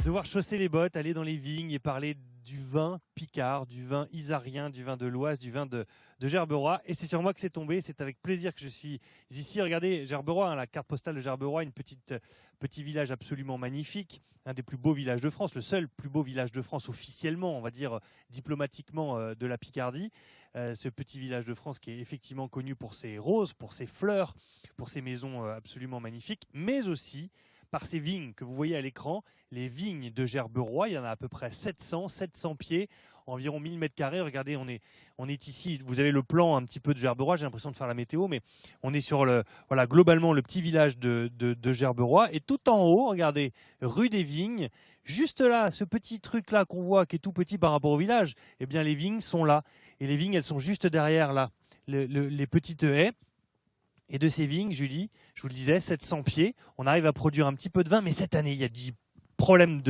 Devoir chausser les bottes, aller dans les vignes et parler du vin picard, du vin isarien, du vin de l'Oise, du vin de Gerberoy. Et c'est sur moi que c'est tombé. C'est avec plaisir que je suis ici. Regardez, Gerberoy, hein, la carte postale de Gerberoy, petit village absolument magnifique, un des plus beaux villages de France, le seul plus beau village de France officiellement, on va dire diplomatiquement, de la Picardie. Ce petit village de France qui est effectivement connu pour ses roses, pour ses fleurs, pour ses maisons absolument magnifiques, mais aussi par ces vignes que vous voyez à l'écran, les vignes de Gerberoy. Il y en a à peu près 700 pieds, environ 1000 mètres carrés. Regardez, on est ici, vous avez le plan un petit peu de Gerberoy, j'ai l'impression de faire la météo, mais on est sur voilà, globalement le petit village de Gerberoy. Et tout en haut, regardez, rue des Vignes, juste là, ce petit truc-là qu'on voit, qui est tout petit par rapport au village, eh bien les vignes sont là. Et les vignes, elles sont juste derrière là, les petites haies. Et de ces vignes, Julie, je vous le disais, 700 pieds, on arrive à produire un petit peu de vin, mais cette année, il y a des problèmes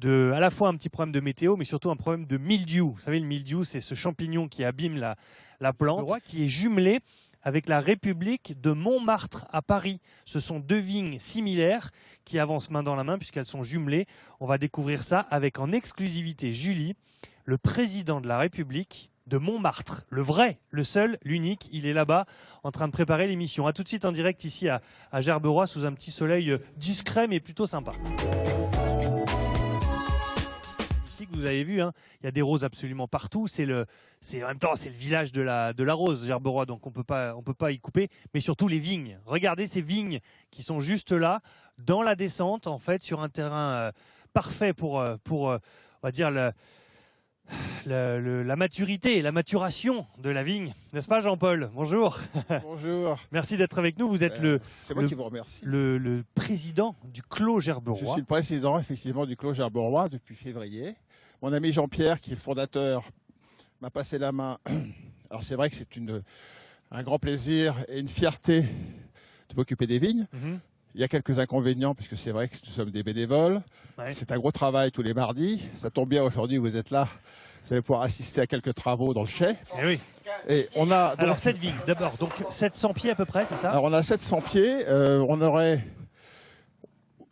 à la fois un petit problème de météo, mais surtout un problème de mildiou. Vous savez, le mildiou, c'est ce champignon qui abîme la plante, qui est jumelé avec la République de Montmartre à Paris. Ce sont deux vignes similaires qui avancent main dans la main puisqu'elles sont jumelées. On va découvrir ça avec en exclusivité, Julie, le président de la République de Montmartre, le vrai, le seul, l'unique. Il est là-bas en train de préparer l'émission. A tout de suite en direct ici à Gerberoy sous un petit soleil discret mais plutôt sympa. Vous avez vu, hein, il y a des roses absolument partout. En même temps, c'est le village de la rose, Gerberoy, donc on peut pas y couper. Mais surtout les vignes. Regardez ces vignes qui sont juste là, dans la descente, en fait, sur un terrain parfait pour on va dire la maturité, la maturation de la vigne, n'est-ce pas Jean-Paul? Bonjour. Bonjour. Merci d'être avec nous. Vous êtes c'est moi qui vous remercie. Le président du Clos Gerberoy. Je suis le président effectivement du Clos Gerberoy depuis février. Mon ami Jean-Pierre, qui est le fondateur, m'a passé la main. Alors c'est vrai que c'est un grand plaisir et une fierté de m'occuper des vignes. Il y a quelques inconvénients, puisque c'est vrai que nous sommes des bénévoles. Ouais. C'est un gros travail tous les mardis. Ça tombe bien, aujourd'hui, vous êtes là. Vous allez pouvoir assister à quelques travaux dans le chai. Et oui. Et on a donc, alors, cette vigne, d'abord, donc 700 pieds à peu près, c'est ça? Alors, on a 700 pieds. On aurait...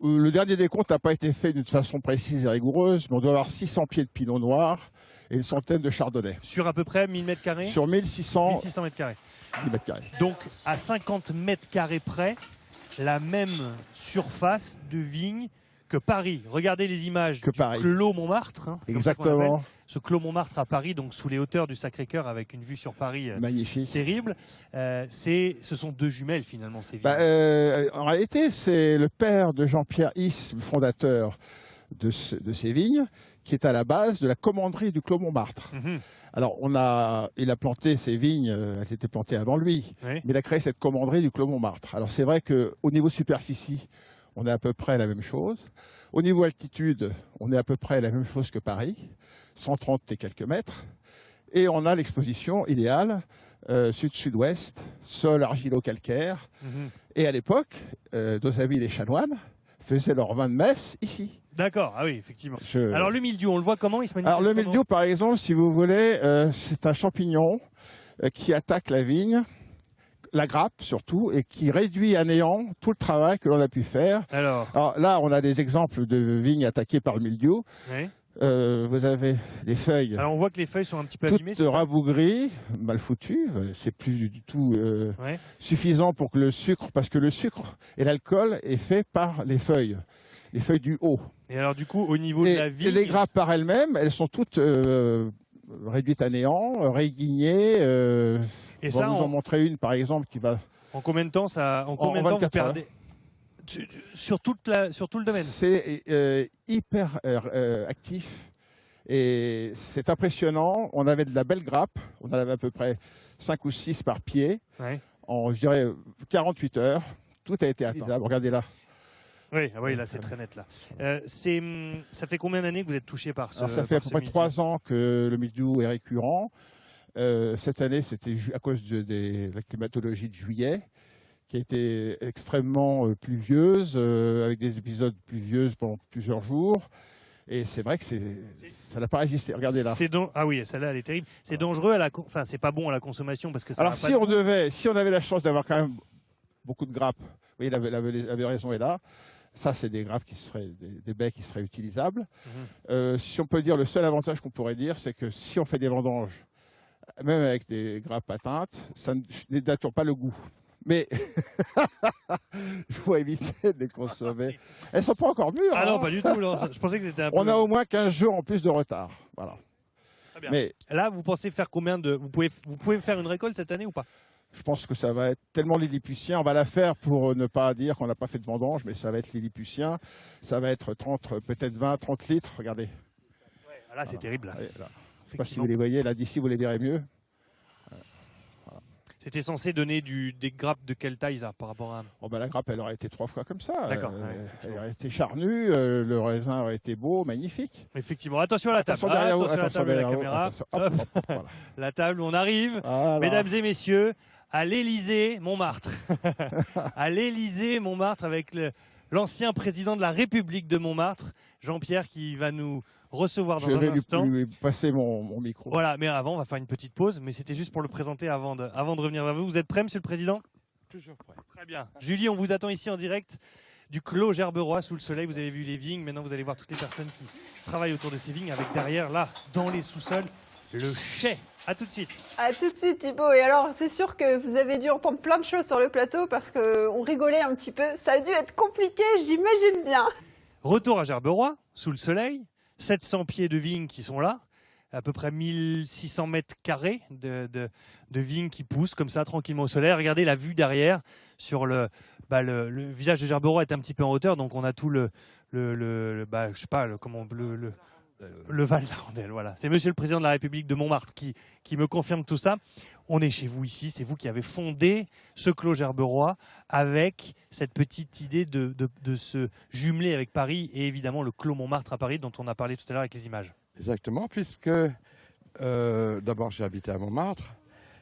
Le dernier décompte n'a pas été fait d'une façon précise et rigoureuse, mais on doit avoir 600 pieds de pinot noir et une centaine de chardonnay. Sur à peu près 1000 mètres carrés? Sur 1600 mètres carrés. 1000 mètres carrés. Donc, à 50 mètres carrés près, la même surface de vigne que Paris. Regardez les images du Clos Montmartre. Hein, exactement. Ce Clos Montmartre à Paris, donc sous les hauteurs du Sacré-Cœur avec une vue sur Paris magnifique, terrible. Ce sont deux jumelles finalement ces vignes. En réalité, c'est le père de Jean-Pierre Is, le fondateur de ces vignes, qui est à la base de la commanderie du Clos Montmartre. Alors, il a planté ces vignes, elles étaient plantées avant lui, mais il a créé cette commanderie du Clos Montmartre. Alors, c'est vrai qu'au niveau superficie, on est à peu près la même chose. Au niveau altitude, on est à peu près la même chose que Paris, 130 et quelques mètres. Et on a l'exposition idéale, sud-sud-ouest, sol argilo-calcaire. Et à l'époque, nos amis les chanoines faisaient leur vin de messe ici. D'accord, ah oui, effectivement. Alors le mildiou, on le voit comment? Il se manifeste? Alors le mildiou, par exemple, si vous voulez, c'est un champignon qui attaque la vigne, la grappe surtout, et qui réduit à néant tout le travail que l'on a pu faire. Alors là, on a des exemples de vignes attaquées par le mildiou. Oui. Vous avez des feuilles. Alors on voit que les feuilles sont un petit peu abîmées. Toutes rabougries, mal foutues. C'est plus du tout suffisant pour que le sucre, parce que le sucre et l'alcool est fait par les feuilles du haut. Et alors du coup, au niveau de la vigne, les grappes par elles-mêmes, elles sont toutes réduites à néant, réguignées. Et on va vous en montrer une, par exemple, qui va... En combien de temps ça? En combien de temps vous perdez sur tout le domaine? C'est hyper actif Et c'est impressionnant. On avait de la belle grappe. On en avait à peu près 5 ou 6 par pied. Ouais. En, je dirais, 48 heures. Tout a été atteint. Regardez là. Oui, ah oui, là c'est très net là. Ça fait combien d'années que vous êtes touché par ce Alors, ça fait à peu près 3 ans que le mildiou est récurrent. Cette année, c'était à cause de la climatologie de juillet, qui a été extrêmement pluvieuse, avec des épisodes pluvieux pendant plusieurs jours. Et c'est vrai que ça n'a pas résisté. Regardez là. Ah oui, celle-là, elle est terrible. C'est dangereux, enfin, c'est pas bon à la consommation parce que ça. Alors, si on avait la chance d'avoir quand même beaucoup de grappes, vous voyez, la raison est là. Ça, c'est des grappes qui seraient des baies qui seraient utilisables. Si on peut dire, le seul avantage qu'on pourrait dire, c'est que si on fait des vendanges, même avec des grappes atteintes, ça ne dénature pas le goût. Mais il faut éviter de les consommer. Elles ne sont pas encore mûres. Ah non, pas du tout. Non. Je pensais que c'était un peu... On a au moins 15 jours en plus de retard. Voilà. Très bien. Mais là, vous pensez faire combien de... Vous pouvez faire une récolte cette année ou pas? Je pense que ça va être tellement lilliputien. On va la faire pour ne pas dire qu'on n'a pas fait de vendange, mais ça va être lilliputien. Ça va être 30, peut-être 20, 30 litres. Regardez. Ouais, là, c'est terrible. Là. Ouais, là. Je ne sais pas si vous les voyez. Là, d'ici, vous les verrez mieux. Voilà. C'était censé donner des grappes de quelle taille, ça, par rapport à... Oh ben, la grappe, elle aurait été 3 fois comme ça. D'accord. Elle aurait été charnue. Le raisin aurait été beau, magnifique. Effectivement. Attention à la table. Attention à la caméra. Hop, voilà. La table, on arrive. Voilà. Mesdames et messieurs, à l'Élysée, Montmartre. À l'Élysée, Montmartre, avec l'ancien président de la République de Montmartre, Jean-Pierre, qui va nous recevoir dans un instant. Je vais lui passer mon micro. Voilà, mais avant, on va faire une petite pause, mais c'était juste pour le présenter avant de revenir vers vous. Vous êtes prêt, Monsieur le Président? Toujours prêt. Très bien. Julie, on vous attend ici en direct du Clos Gerberoy, sous le soleil. Vous avez vu les vignes. Maintenant, vous allez voir toutes les personnes qui travaillent autour de ces vignes, avec derrière, là, dans les sous-sols, le chai. A tout de suite. A tout de suite, Thibaut. Et alors, c'est sûr que vous avez dû entendre plein de choses sur le plateau parce qu'on rigolait un petit peu. Ça a dû être compliqué, j'imagine bien. Retour à Gerberoy, sous le soleil. 700 pieds de vignes qui sont là. À peu près 1600 mètres carrés de vignes qui poussent comme ça, tranquillement au soleil. Regardez la vue derrière sur le village de Gerberoy est un petit peu en hauteur. Donc, on a tout le Val d'Arendelle, voilà. C'est Monsieur le Président de la République de Montmartre qui me confirme tout ça. On est chez vous ici, c'est vous qui avez fondé ce Clos Gerberoy avec cette petite idée de se jumeler avec Paris et évidemment le Clos Montmartre à Paris dont on a parlé tout à l'heure avec les images. Exactement, puisque d'abord j'ai habité à Montmartre,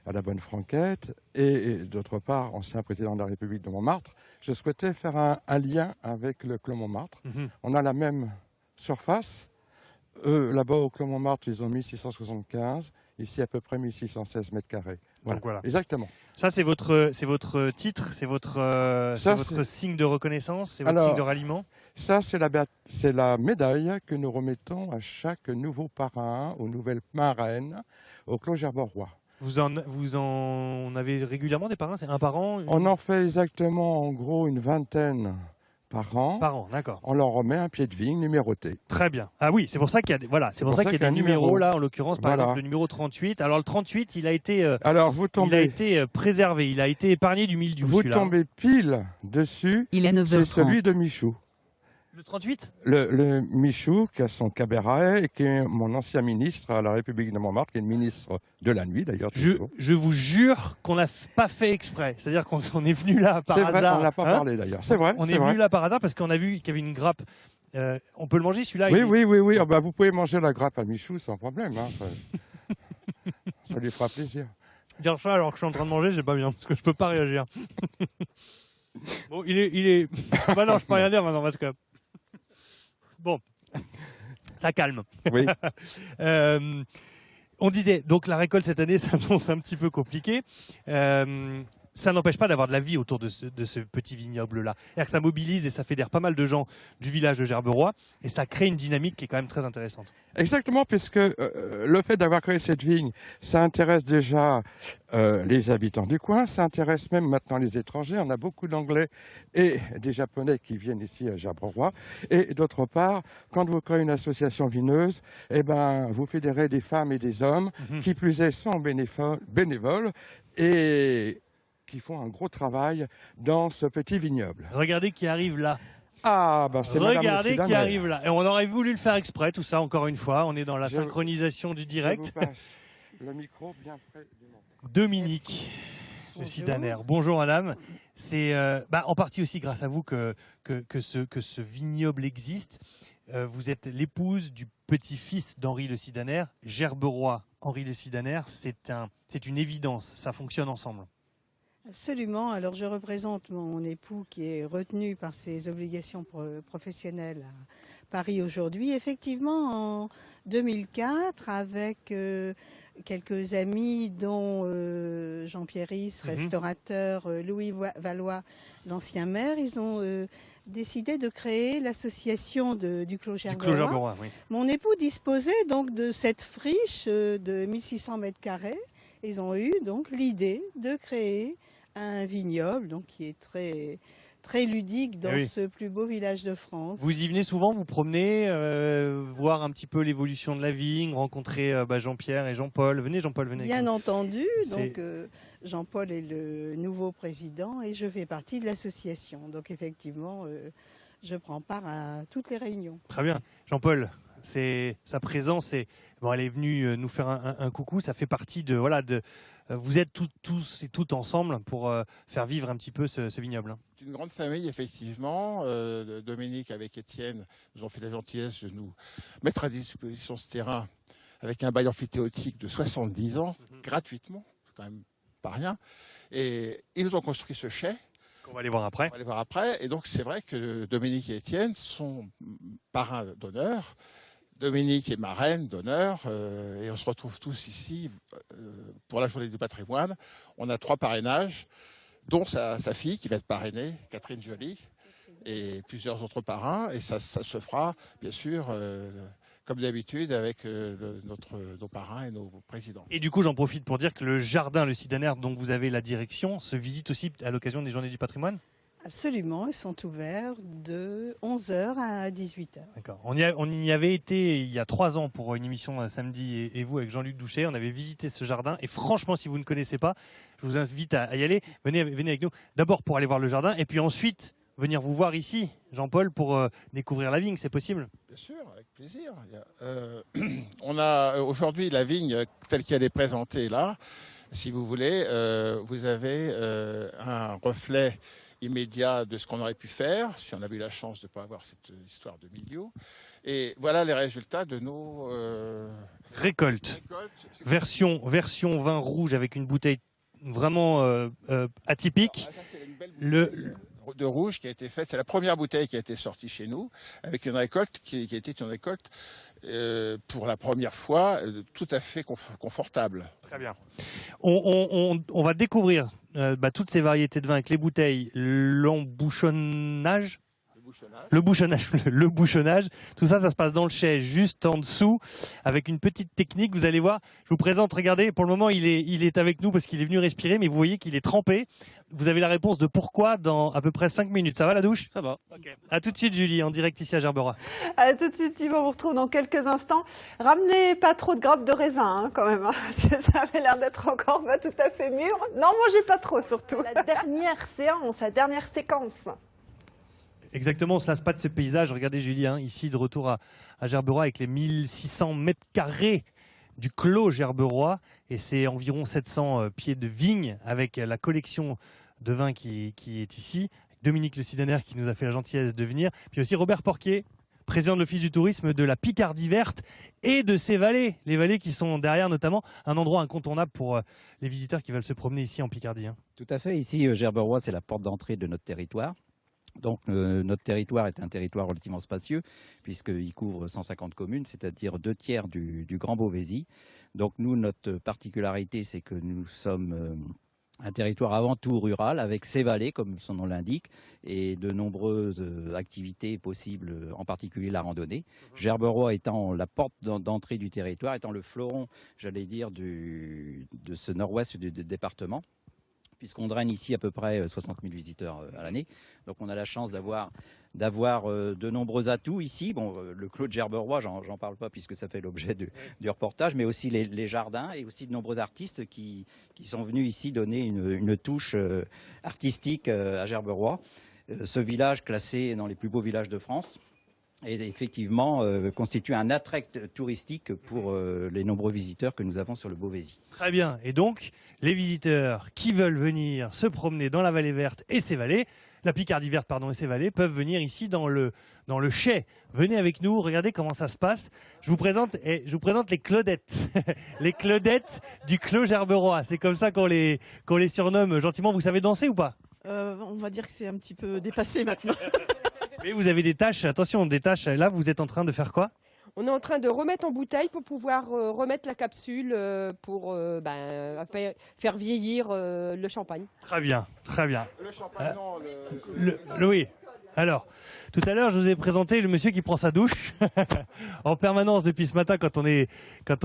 à la Bonne Franquette, et d'autre part, ancien président de la République de Montmartre, je souhaitais faire un lien avec le Clos Montmartre. On a la même surface. Là-bas au Clos Montmartre, ils ont 1675, ici à peu près 1616 mètres carrés. Voilà. Donc voilà. Exactement. Ça, c'est votre titre, c'est votre signe de reconnaissance, c'est votre signe de ralliement. Ça, c'est la médaille que nous remettons à chaque nouveau parrain, aux nouvelles marraines, au Clos Gerberoy. Vous en avez régulièrement des parrains? C'est un par an? On en fait exactement, en gros, une vingtaine par an. Par an, d'accord. On leur remet un pied de vigne numéroté. Très bien. Ah oui, c'est pour ça qu'il y a des numéros là, en l'occurrence, par exemple, le numéro 38. Alors le 38, il a été préservé, il a été épargné du mildiou. Vous tombez pile dessus. Il est 9h30. C'est celui de Michou. Le 38 ? Le Michou, qui a son cabaret, et qui est mon ancien ministre à la République de Montmartre, qui est le ministre de la nuit d'ailleurs. Je vous jure qu'on n'a pas fait exprès. C'est-à-dire qu'on est venu là par hasard. C'est vrai, on n'a pas parlé d'ailleurs. C'est vrai. On est venu là par hasard parce qu'on a vu qu'il y avait une grappe. On peut le manger celui-là? Oui. Ah bah, vous pouvez manger la grappe à Michou sans problème. Hein, ça lui fera plaisir. Dire ça alors que je suis en train de manger, c'est pas bien parce que je peux pas réagir. Bon, il est. Bah non, je peux rien dire maintenant parce que. Bon, ça calme. Oui. On disait, donc la récolte cette année s'annonce un petit peu compliquée. Ça n'empêche pas d'avoir de la vie autour de ce petit vignoble-là. C'est-à-dire que ça mobilise et ça fédère pas mal de gens du village de Gerberoy et ça crée une dynamique qui est quand même très intéressante. Exactement, puisque le fait d'avoir créé cette vigne, ça intéresse déjà les habitants du coin, ça intéresse même maintenant les étrangers. On a beaucoup d'Anglais et des Japonais qui viennent ici à Gerberoy. Et d'autre part, quand vous créez une association vineuse, vous fédérez des femmes et des hommes qui plus est sont bénévoles et qui font un gros travail dans ce petit vignoble. Regardez qui arrive là. Ah, bah c'est Madame Regardez le qui Sidaner. arrive là. Et on aurait voulu le faire exprès, tout ça, encore une fois. On est dans la Je- synchronisation du direct. Je vous passe le micro bien près du nom. Dominique, le Bonjour. Sidaner. Bonjour madame. C'est en partie aussi grâce à vous que ce vignoble existe. Vous êtes l'épouse du petit-fils d'Henri le Sidaner, Gerberoy Henri le Sidaner. C'est une évidence, ça fonctionne ensemble. Absolument. Alors je représente mon époux qui est retenu par ses obligations professionnelles à Paris aujourd'hui. Effectivement, en 2004, avec quelques amis dont Jean-Pierre Is, restaurateur, Louis Valois, l'ancien maire, ils ont décidé de créer l'association du Clos Du Gerberoy. Clos Gerberoy, oui. Mon époux disposait donc de cette friche de 1600 mètres carrés. Ils ont eu donc l'idée de créer un vignoble donc, qui est très, très ludique dans oui. ce plus beau village de France. Vous y venez souvent, vous promenez, voir un petit peu l'évolution de la vigne, rencontrer Jean-Pierre et Jean-Paul. Venez Jean-Paul, venez. Bien entendu, C'est- donc Jean-Paul est le nouveau président et je fais partie de l'association. Donc effectivement, je prends part à toutes les réunions. Très bien. Jean-Paul, sa présence, elle est venue nous faire un coucou. Ça fait partie de... vous êtes tous et toutes ensemble pour faire vivre un petit peu ce vignoble. C'est une grande famille, effectivement. Dominique, avec Étienne, nous ont fait la gentillesse de nous mettre à disposition ce terrain avec un bail amphithéotique de 70 ans, gratuitement. C'est quand même pas rien. Et ils nous ont construit ce chai. On va aller voir après. On va aller voir après. Et donc, c'est vrai que Dominique et Étienne sont parrains d'honneur. Dominique est marraine d'honneur. Et on se retrouve tous ici pour la journée du patrimoine. On a 3 parrainages, dont sa fille qui va être parrainée, Catherine Joly, et plusieurs autres parrains. Et ça se fera, bien sûr, comme d'habitude, avec nos parrains et nos présidents. Et du coup, j'en profite pour dire que le jardin, le Sidaner, dont vous avez la direction, se visite aussi à l'occasion des Journées du patrimoine. Absolument, ils sont ouverts de 11h à 18h. D'accord. On y avait été il y a 3 ans pour une émission samedi et vous avec Jean-Luc Douchet. On avait visité ce jardin et franchement, si vous ne connaissez pas, je vous invite à y aller. Venez avec nous. D'abord pour aller voir le jardin et puis ensuite venir vous voir ici, Jean-Paul, pour découvrir la vigne. C'est possible? Bien sûr, avec plaisir. On a aujourd'hui la vigne telle qu'elle est présentée là. Si vous voulez, vous avez un reflet immédiat de ce qu'on aurait pu faire si on avait eu la chance de ne pas avoir cette histoire de milieu. Et voilà les résultats de nos Récolte. récoltes. Version vin rouge avec une bouteille vraiment atypique. Alors, ça, c'est une belle Le- bouteille de rouge qui a été faite. C'est la première bouteille qui a été sortie chez nous avec une récolte qui était une récolte pour la première fois tout à fait confortable. Très bien. On va découvrir toutes ces variétés de vins avec les bouteilles, l'embouchonnage. Le bouchonnage, tout ça, ça se passe dans le chai, juste en dessous, avec une petite technique. Vous allez voir, je vous présente, regardez, pour le moment, il est avec nous parce qu'il est venu respirer, mais vous voyez qu'il est trempé. Vous avez la réponse de pourquoi dans à peu près 5 minutes. Ça va la douche? Ça va. Ok. À tout de suite, Julie, en direct ici à Gerberoy. À tout de suite, Yves, on vous retrouve dans quelques instants. Ramenez pas trop de grappes de raisin, quand même. Parce que ça avait l'air d'être encore pas tout à fait mûr. N'en mangez pas trop, surtout. La dernière séance, la dernière séquence. Exactement, on ne se lasse pas de ce paysage. Regardez Julie, ici de retour à Gerberoy avec les 1600 mètres carrés du Clos Gerberoy. Et c'est environ 700 pieds de vigne avec la collection de vins qui est ici. Dominique Le Sidaner qui nous a fait la gentillesse de venir. Puis aussi Robert Porquier, président de l'Office du tourisme de la Picardie verte et de ses vallées. Les vallées qui sont derrière notamment, un endroit incontournable pour les visiteurs qui veulent se promener ici en Picardie. Tout à fait. Ici, Gerberoy, c'est la porte d'entrée de notre territoire. Donc, notre territoire est un territoire relativement spacieux, puisqu'il couvre 150 communes, c'est-à-dire 2/3 du Grand Beauvaisis. Donc, nous, notre particularité, c'est que nous sommes un territoire avant tout rural, avec ses vallées, comme son nom l'indique, et de nombreuses activités possibles, en particulier la randonnée. Gerberoy étant la porte d'entrée du territoire, étant le fleuron, j'allais dire, de ce nord-ouest du département, puisqu'on draine ici à peu près 60 000 visiteurs à l'année. Donc on a la chance d'avoir de nombreux atouts ici. Bon, le Clos de Gerberoy, j'en parle pas puisque ça fait l'objet du reportage, mais aussi les jardins et aussi de nombreux artistes qui sont venus ici donner une touche artistique à Gerberoy. Ce village, classé dans les plus beaux villages de France, et effectivement constitue un attrait touristique pour les nombreux visiteurs que nous avons sur le Beauvaisis. Très bien. Et donc, les visiteurs qui veulent venir se promener dans la vallée verte et ses vallées, la Picardie verte pardon et ses vallées, peuvent venir ici dans le chai. Venez avec nous, regardez comment ça se passe. Je vous présente les Claudettes, les Claudettes du Clos Gerberoy. C'est comme ça qu'on les surnomme gentiment. Vous savez danser ou pas? On va dire que c'est un petit peu dépassé maintenant. Mais vous avez des tâches, attention, des tâches. Là, vous êtes en train de faire quoi? On est en train de remettre en bouteille pour pouvoir remettre la capsule pour faire vieillir le champagne. Très bien, très bien. Le champagne, non, Oui. Alors, tout à l'heure, je vous ai présenté le monsieur qui prend sa douche en permanence depuis ce matin quand on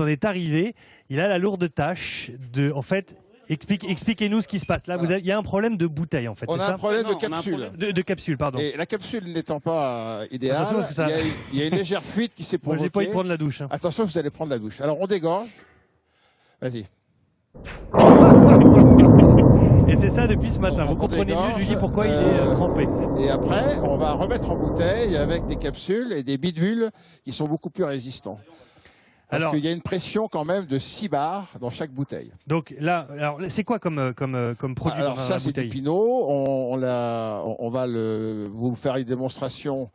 est arrivé. Il a la lourde tâche de, en fait, expliquez-nous ce qui se passe. Là, il y a un problème de bouteille, en fait. on c'est a ça un problème de capsule. De capsule, pardon. Et la capsule n'étant pas idéale, Attention, parce que ça- il y a une légère fuite qui s'est Moi, provoquée. j'ai pas envie de prendre la douche. Hein. Attention, vous allez prendre la douche. Alors, on dégorge. Vas-y. Et c'est ça depuis ce matin. On Vous comprenez mieux, dégorge, Julie, pourquoi il est trempé. Et après, on va remettre en bouteille avec des capsules et des bidules qui sont beaucoup plus résistants. Parce Alors, qu'il y a une pression quand même de 6 bars dans chaque bouteille. donc là, alors, c'est quoi comme produit Alors dans ça, la c'est du bouteille? pinot. On va vous faire une démonstration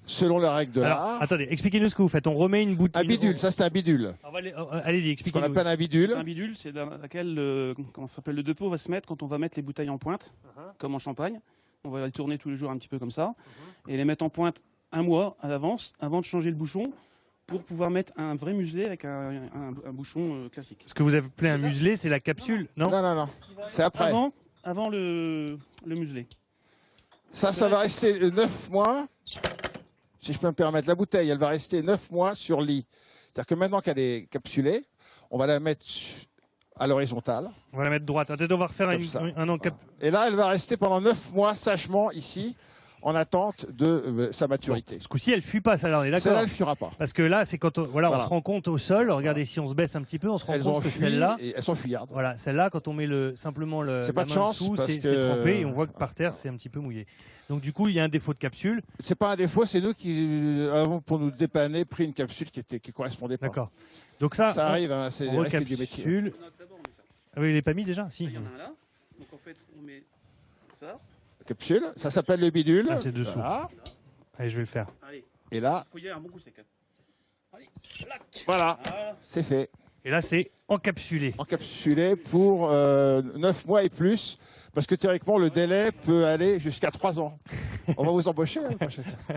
selon les règles de Alors, l'art. attendez, expliquez-nous ce que vous faites. On remet une bouteille. Un bidule, ça c'est un bidule. Allez-y, Ce qu'on expliquez-nous. appelle un bidule. Un bidule, c'est dans laquelle comment ça s'appelle, le dépôt va se mettre quand on va mettre les bouteilles en pointe, comme en champagne. On va les tourner tous les jours un petit peu comme ça, et les mettre en pointe un mois à l'avance, avant de changer le bouchon, pour pouvoir mettre un vrai muselet avec un bouchon classique. Ce que vous appelez un muselet, c'est la capsule, non? Non. C'est après. Avant le muselet. Ça va rester 9 mois. Si je peux me permettre, la bouteille, elle va rester 9 mois sur lit. C'est-à-dire que maintenant qu'elle est capsulée, on va la mettre à l'horizontale. On va la mettre droite. Attendez, on va refaire Comme ça. un encap. Et là, elle va rester pendant 9 mois sagement ici, en attente de sa maturité. Ce coup-ci, elle fuit pas, ça, là, on est Celle-là, d'accord. elle ne fuira pas. Parce que là, c'est quand on Voilà. se rend compte au sol. Regardez, si on se baisse un petit peu, on se rend Elles ont compte que fui celle-là, et elles sont fuyardes. voilà, celle-là, quand on met simplement C'est pas la de main chance, dessous, parce c'est que- trempé et on voit que par terre, c'est un petit peu mouillé. Donc du coup, il y a un défaut de capsule. C'est pas un défaut, c'est nous qui avons, pour nous dépanner, pris une capsule qui correspondait pas. D'accord. Donc ça, Ça arrive, hein, c'est on les règles du métier. recapsule. Ah oui, il est pas mis déjà? Si. Il y en a un là, donc en fait on met ça. Capsule, ça s'appelle le bidule. Ah, c'est dessous. Voilà. Allez, je vais le faire. Allez, Et là, il faut y aller un bon coup sec. Allez, clac. voilà, Voilà. c'est fait. Et là, c'est encapsulé. Encapsulé pour 9 mois et plus, parce que théoriquement, le délai peut aller jusqu'à 3 ans. On va vous embaucher. Hein, prochaine fois.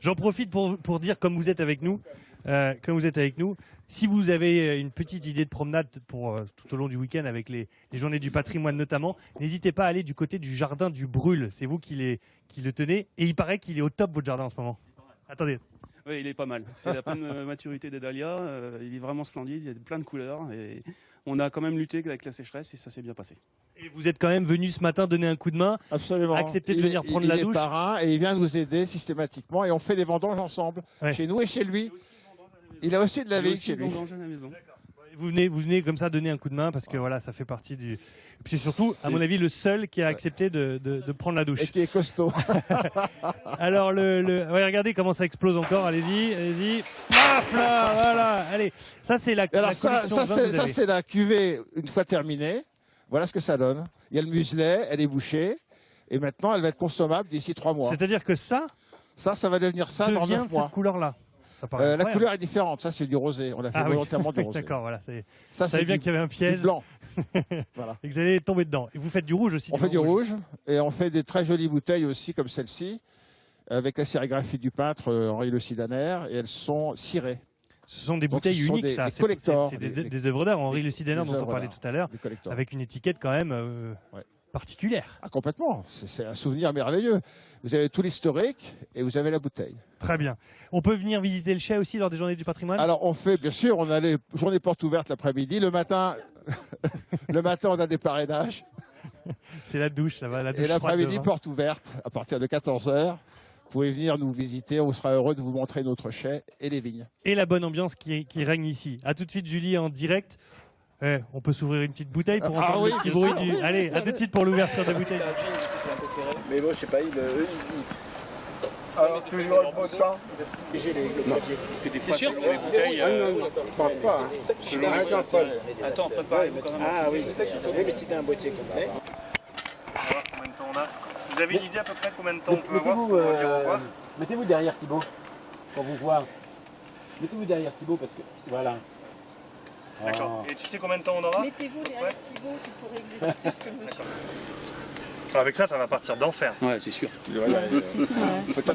J'en profite pour dire, comme vous êtes avec nous, si vous avez une petite idée de promenade pour tout au long du week-end avec les journées du patrimoine notamment, n'hésitez pas à aller du côté du jardin du Brûle. C'est vous qui le tenez. Et il paraît qu'il est au top, votre jardin, en ce moment. Attendez. Oui, il est pas mal. C'est la pleine maturité des dahlias. Il est vraiment splendide. Il y a plein de couleurs. Et on a quand même lutté avec la sécheresse et ça s'est bien passé. Et vous êtes quand même venu ce matin donner un coup de main. Absolument. Accepter de Il venir est- prendre il la est douche. parrain et il vient nous aider systématiquement et on fait les vendanges ensemble, Ouais. chez nous et chez lui. Il a aussi de la Il y a vigne aussi chez le lui. vendange à la maison. Vous venez comme ça donner un coup de main parce que voilà, ça fait partie du. Et puis c'est surtout, à mon avis, le seul qui a accepté de prendre la douche. Et qui est costaud. Alors, ouais, regardez comment ça explose encore. Allez-y, allez-y. Paf là, voilà. Allez, ça c'est la Alors collection de vin que vous ça avez. c'est la cuvée une fois terminée. Voilà ce que ça donne. Il y a le muselet, elle est bouchée. Et maintenant, elle va être consommable d'ici 3 mois. C'est-à-dire que ça Ça va devenir ça dans devient 9 de mois. cette couleur-là. Ça paraît La incroyable. couleur est différente. Ça, c'est du rosé. On a fait Ah oui. volontairement du rosé. D'accord, voilà. Ça, Ça, je savais bien du, qu'il y avait un du piège blanc. et que j'allais tomber dedans. Et vous faites du rouge aussi. On fait du vin rouge et on fait des très jolies bouteilles aussi, comme celle-ci, avec la sérigraphie du peintre Henri Le Sidaner, et elles sont cirées, Ce sont des Donc, bouteilles ce sont uniques, des- ça. des C'est collectors, des œuvres d'art. Henri Le Sidaner, des dont on œuvres parlait d'art. tout à l'heure, des collectors. avec une étiquette quand même Ouais. particulière. Ah, complètement. C'est un souvenir merveilleux. Vous avez tout l'historique et vous avez la bouteille. Très bien. On peut venir visiter le chai aussi lors des journées du patrimoine. Alors, on fait, bien sûr, on a les journées portes ouvertes l'après-midi. Le matin, on a des parrainages. C'est la douche là-bas. La douche Et l'après-midi, froide de vin. porte ouverte à partir de 14h. Vous pouvez venir nous visiter. On sera heureux de vous montrer notre chai et les vignes. Et la bonne ambiance qui règne ici. À tout de suite, Julie, en direct. On peut s'ouvrir une petite bouteille pour Ah entendre oui, le petit bien bruit sûr, du. oui. Allez, à tout de suite pour l'ouverture de la bouteille. C'est un peu Mais bon, je sais pas, eux, Alors, toujours le beau temps. j'ai les papiers. Parce que des fois, sur les bouteilles. Non, je parle pas. Attends, Paul. Attends, préparez-vous quand même. Ah oui, c'est ça qu'ils sont. Mais c'était un boîtier complet. On va voir combien de temps on a. Vous avez une idée à peu près combien de temps on peut avoir pour dire au revoir? Mettez-vous derrière Thibaut, pour vous voir. Mettez-vous derrière Thibaut, parce que. Voilà. D'accord. Et tu sais combien de temps on aura? Mettez-vous derrière Thibaut, tu pourrais exécuter ce que le monsieur. Avec ça, ça va partir d'enfer. Ouais, c'est sûr.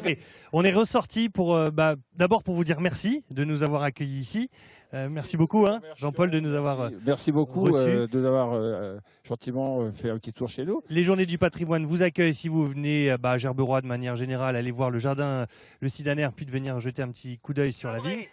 Et on est ressorti pour d'abord pour vous dire merci de nous avoir accueillis ici. Merci beaucoup, hein, Jean-Paul, de nous avoir Merci beaucoup reçus. de nous avoir gentiment fait un petit tour chez nous. Les Journées du patrimoine vous accueillent si vous venez à Gerberoy de manière générale, aller voir le jardin, le Sidaner, puis de venir jeter un petit coup d'œil sur la ville.